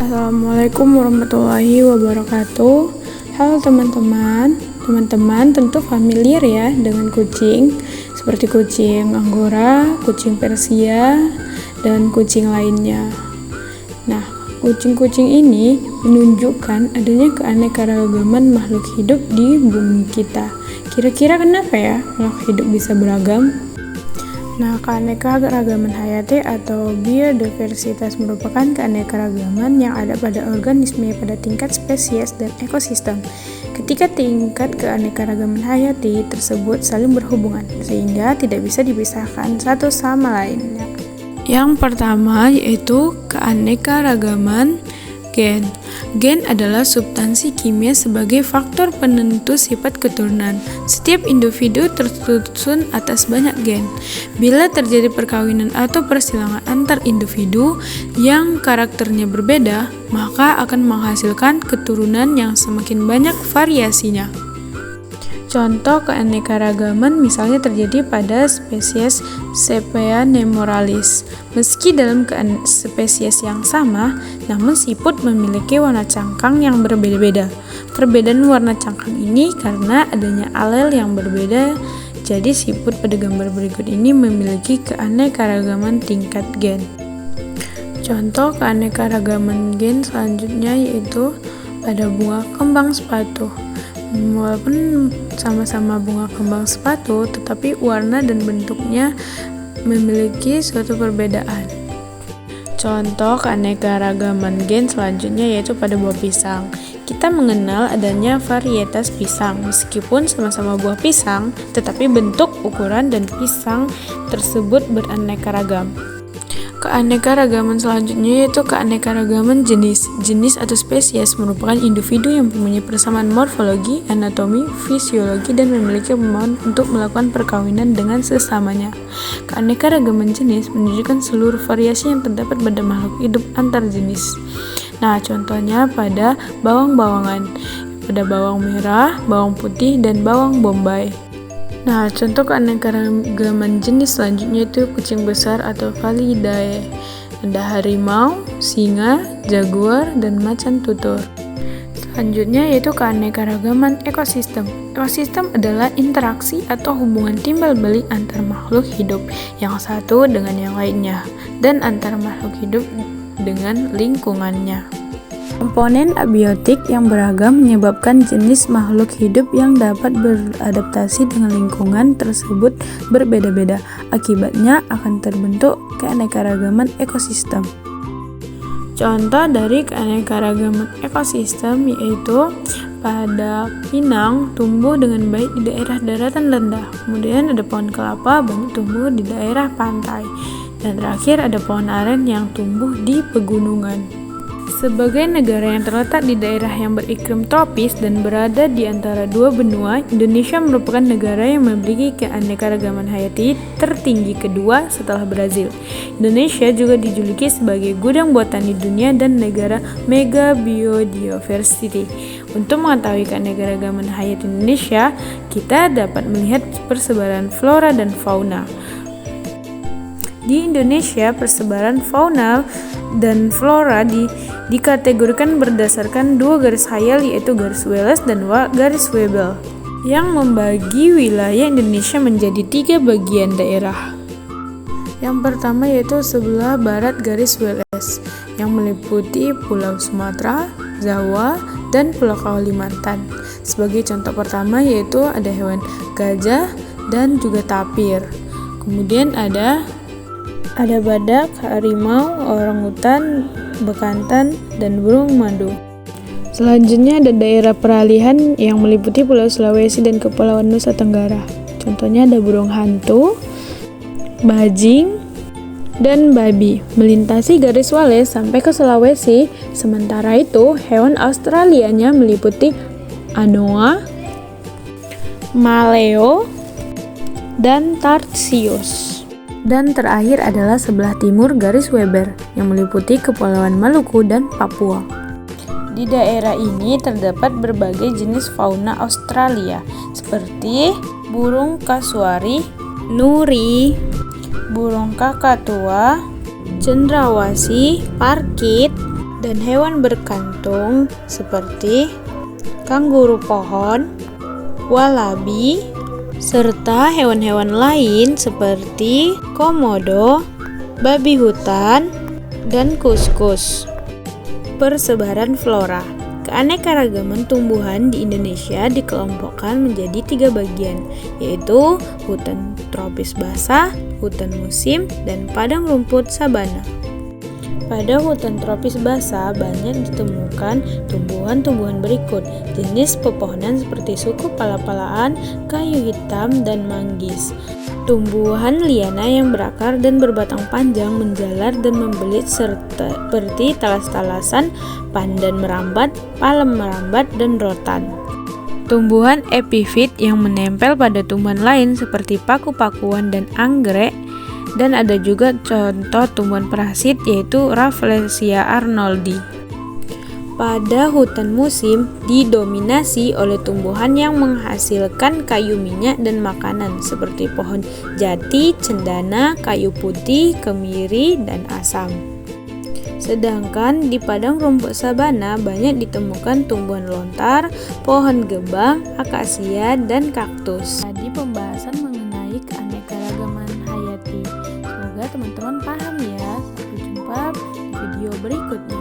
Assalamualaikum warahmatullahi wabarakatuh. Halo teman-teman. Teman-teman tentu familiar ya dengan kucing, seperti kucing Anggora, kucing Persia, dan kucing lainnya. Nah, kucing-kucing ini menunjukkan adanya keanekaragaman makhluk hidup di bumi kita. Kira-kira kenapa ya makhluk hidup bisa beragam? Nah, keanekaragaman hayati atau biodiversitas merupakan keanekaragaman yang ada pada organisme pada tingkat spesies dan ekosistem. Ketika tingkat keanekaragaman hayati tersebut saling berhubungan, sehingga tidak bisa dipisahkan satu sama lainnya. Yang pertama yaitu keanekaragaman gen. Gen adalah substansi kimia sebagai faktor penentu sifat keturunan. Setiap individu tersusun atas banyak gen. Bila terjadi perkawinan atau persilangan antar individu yang karakternya berbeda, maka akan menghasilkan keturunan yang semakin banyak variasinya. Contoh keanekaragaman misalnya terjadi pada spesies Sepia nemoralis. Meski dalam spesies yang sama, namun siput memiliki warna cangkang yang berbeda-beda. Perbedaan warna cangkang ini karena adanya alel yang berbeda, jadi siput pada gambar berikut ini memiliki keanekaragaman tingkat gen. Contoh keanekaragaman gen selanjutnya yaitu pada bunga kembang sepatu. Walaupun sama-sama bunga kembang sepatu, tetapi warna dan bentuknya memiliki suatu perbedaan. Contoh keanekaragaman gen selanjutnya yaitu pada buah pisang. Kita mengenal adanya varietas pisang, meskipun sama-sama buah pisang, tetapi bentuk, ukuran, dan pisang tersebut beraneka ragam. Keanekaragaman selanjutnya yaitu keanekaragaman jenis. Jenis atau spesies merupakan individu yang mempunyai persamaan morfologi, anatomi, fisiologi, dan memiliki kemampuan untuk melakukan perkawinan dengan sesamanya. Keanekaragaman jenis menunjukkan seluruh variasi yang terdapat pada makhluk hidup antar jenis. Nah, contohnya pada bawang-bawangan, pada bawang merah, bawang putih, dan bawang bombay. Nah, contoh keanekaragaman jenis selanjutnya itu kucing besar atau Felidae. Ada harimau, singa, jaguar, dan macan tutul. Selanjutnya yaitu keanekaragaman ekosistem. Ekosistem adalah interaksi atau hubungan timbal balik antar makhluk hidup yang satu dengan yang lainnya dan antar makhluk hidup dengan lingkungannya. Komponen abiotik yang beragam menyebabkan jenis makhluk hidup yang dapat beradaptasi dengan lingkungan tersebut berbeda-beda. Akibatnya akan terbentuk keanekaragaman ekosistem. Contoh dari keanekaragaman ekosistem yaitu pada pinang tumbuh dengan baik di daerah daratan rendah. Kemudian ada pohon kelapa banyak tumbuh di daerah pantai. Dan terakhir ada pohon aren yang tumbuh di pegunungan. Sebagai negara yang terletak di daerah yang beriklim tropis dan berada di antara dua benua, Indonesia merupakan negara yang memiliki keanekaragaman hayati tertinggi kedua setelah Brazil. Indonesia juga dijuluki sebagai gudang botani dunia dan negara mega biodiversity. Untuk mengetahui keanekaragaman hayati Indonesia, kita dapat melihat persebaran flora dan fauna. Di Indonesia, persebaran fauna dan flora dikategorikan berdasarkan dua garis khayal yaitu garis Wallace dan garis Weibull yang membagi wilayah Indonesia menjadi 3 bagian daerah. Yang pertama yaitu sebelah barat garis Wallace yang meliputi Pulau Sumatera, Jawa, dan Pulau Kalimantan. Sebagai contoh pertama yaitu ada hewan gajah dan juga tapir. Kemudian ada badak, harimau, orangutan, bekantan, dan burung madu. Selanjutnya ada daerah peralihan yang meliputi Pulau Sulawesi dan Kepulauan Nusa Tenggara. Contohnya ada burung hantu, bajing, dan babi melintasi garis Wallace sampai ke Sulawesi. Sementara itu, hewan Australianya meliputi anoa, maleo, dan tarsius. Dan terakhir adalah sebelah timur garis Weber yang meliputi Kepulauan Maluku dan Papua. Di daerah ini terdapat berbagai jenis fauna Australia seperti burung kasuari, nuri, burung kakatua, cendrawasih, parkit, dan hewan berkantung seperti kanguru pohon, walabi, serta hewan-hewan lain seperti komodo, babi hutan, dan kuskus. Persebaran flora. Keanekaragaman tumbuhan di Indonesia dikelompokkan menjadi 3 bagian, yaitu hutan tropis basah, hutan musim, dan padang rumput sabana. Pada hutan tropis basah banyak ditemukan tumbuhan-tumbuhan berikut. Jenis pepohonan seperti suku pala-palaan, kayu hitam, dan manggis. Tumbuhan liana yang berakar dan berbatang panjang, menjalar dan membelit seperti talas-talasan, pandan merambat, palem merambat, dan rotan. Tumbuhan epifit yang menempel pada tumbuhan lain seperti paku-pakuan dan anggrek. Dan ada juga contoh tumbuhan parasit yaitu Rafflesia arnoldi. Pada hutan musim didominasi oleh tumbuhan yang menghasilkan kayu minyak dan makanan seperti pohon jati, cendana, kayu putih, kemiri, dan asam. Sedangkan di padang rumput sabana banyak ditemukan tumbuhan lontar, pohon gebang, akasia, dan kaktus. Tadi pembahasan mengenai keanekaragaman hayati. Semoga teman-teman paham ya. Sampai jumpa di video berikutnya.